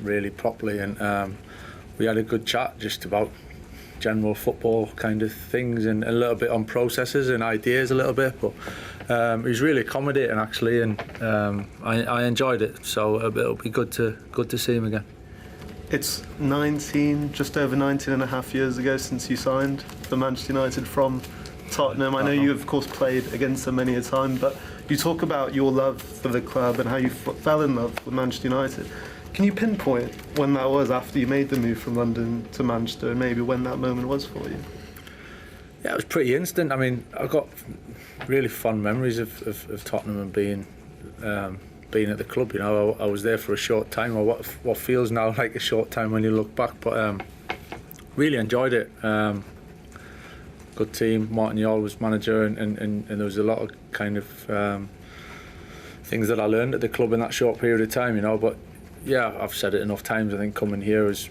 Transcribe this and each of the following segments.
really properly, and we had a good chat just about general football kind of things, and a little bit on processes and ideas a little bit, but he was really accommodating actually, and I enjoyed it, so it'll be good to see him again. It's just over 19 and a half years ago since you signed for Manchester United from Tottenham. I know you of course played against them many a time, but you talk about your love for the club and how you fell in love with Manchester United. Can you pinpoint when that was after you made the move from London to Manchester, and maybe when that moment was for you? Yeah, it was pretty instant. I mean, I've got really fond memories of Tottenham and being at the club. You know, I was there for a short time, or what feels now like a short time when you look back, but really enjoyed it. Good team. Martin Jol was manager, and there was a lot of kind of things that I learned at the club in that short period of time. You know, but yeah, I've said it enough times. I think coming here was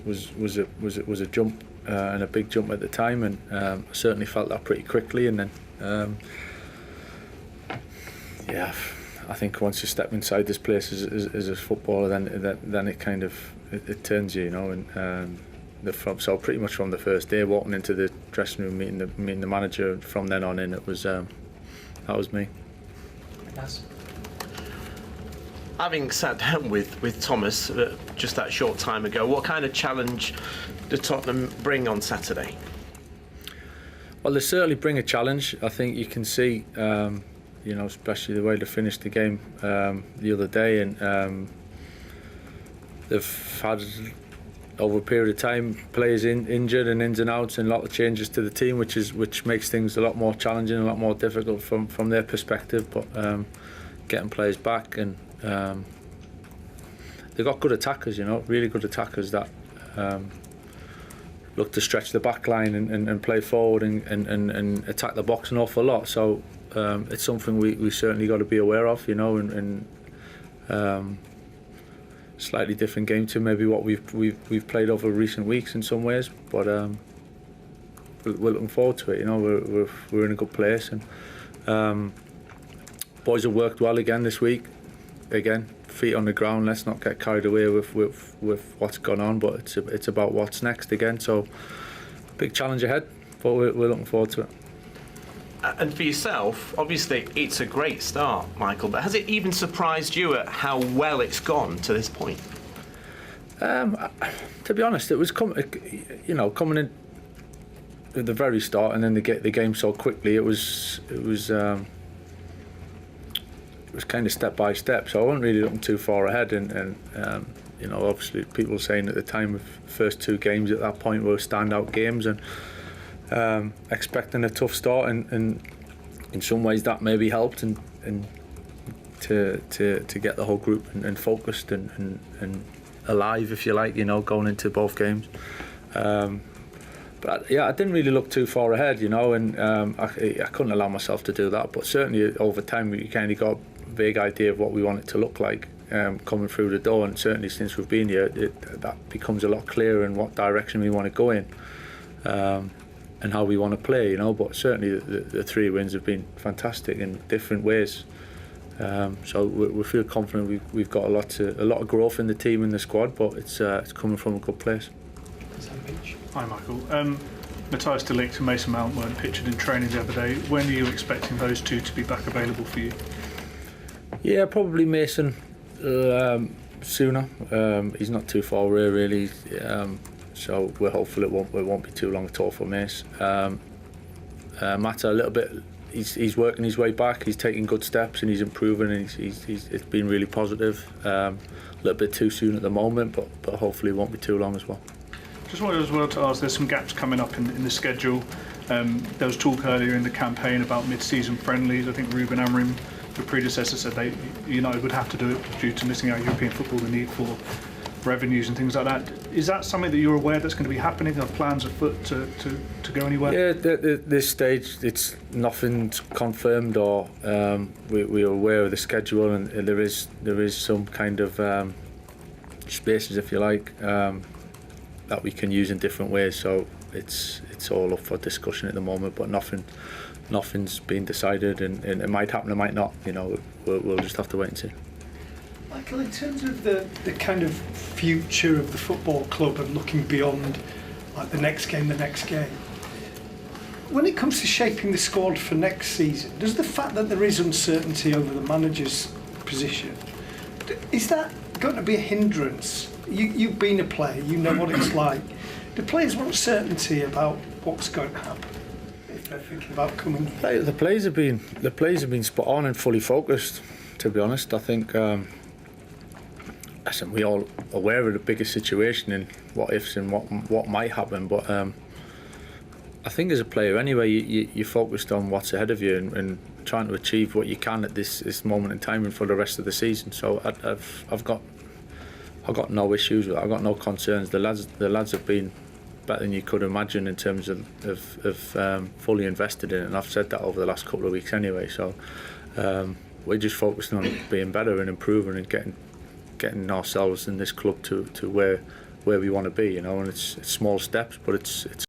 a jump, and a big jump at the time, and I certainly felt that pretty quickly. And then, yeah, I think once you step inside this place as a footballer, then it kind of it turns you, you know. And so pretty much from the first day, walking into the dressing room, meeting the manager, and from then on in, it was that was me. Yes. Having sat down with Thomas just that short time ago, what kind of challenge did Tottenham bring on Saturday? Well, they certainly bring a challenge. I think you can see, you know, especially the way they finished the game the other day, and they've had over a period of time players injured and ins and outs, and a lot of changes to the team, which makes things a lot more challenging, a lot more difficult from their perspective. But getting players back, and they've got good attackers, you know, really good attackers that look to stretch the back line and play forward and attack the box an awful lot. So it's something we certainly got to be aware of, you know, and slightly different game to maybe what we've played over recent weeks in some ways, but we're looking forward to it. You know, we're in a good place, and boys have worked well again this week. Again, feet on the ground. Let's not get carried away with what's gone on, but it's about what's next again. So big challenge ahead, but we're looking forward to it. And for yourself, obviously it's a great start, Michael, but has it even surprised you at how well it's gone to this point? To be honest, it was coming in at the very start, and then they get the game so quickly. It was kind of step by step, so I wasn't really looking too far ahead, and you know, obviously people were saying at the time of first two games at that point were standout games, and expecting a tough start, and in some ways that maybe helped, and to get the whole group and focused and alive, if you like, you know, going into both games. But yeah, I didn't really look too far ahead, you know, and I couldn't allow myself to do that. But certainly over time, we kind of got a vague idea of what we want it to look like coming through the door, and certainly since we've been here, that becomes a lot clearer in what direction we want to go in. And how we want to play, you know. But certainly the three wins have been fantastic in different ways. So we feel confident we've got a lot of growth in the team and the squad, but it's coming from a good place. Hi Michael. Matthias de Ligt and Mason Mount weren't pictured in training the other day. When are you expecting those two to be back available for you? Yeah, probably Mason sooner. He's not too far away really. So we're hopeful it won't be too long at all for Mace. Matta a little bit. He's working his way back. He's taking good steps and he's improving. And it's been really positive. A little bit too soon at the moment, but hopefully it won't be too long as well. Just wanted as well to ask. There's some gaps coming up in the schedule. There was talk earlier in the campaign about mid-season friendlies. I think Ruben Amorim, the predecessor, said United would have to do it due to missing out European football, the need for revenues and things like that. Is that something that you're aware that's going to be happening? Are plans afoot to go anywhere? Yeah, at this stage it's nothing's confirmed, or we are aware of the schedule, and there is some kind of spaces, if you like, that we can use in different ways. So it's all up for discussion at the moment, but nothing's been decided, and it might happen, it might not. You know, we'll just have to wait and see. Michael, in terms of the kind of future of the football club and looking beyond like the next game, when it comes to shaping the squad for next season, does the fact that there is uncertainty over the manager's position, is that going to be a hindrance? You've been a player, you know what it's like. Do players want certainty about what's going to happen if they're thinking about coming here? The players have been spot on and fully focused. To be honest, I think we're all aware of the bigger situation and what ifs and what might happen. But I think as a player, anyway, you're focused on what's ahead of you and trying to achieve what you can at this moment in time and for the rest of the season. So I've got no issues with it. I've got no concerns. The lads have been better than you could imagine in terms of fully invested in it, and I've said that over the last couple of weeks anyway. So we're just focusing on being better and improving and getting ourselves in this club to where we want to be, you know. And it's small steps, but it's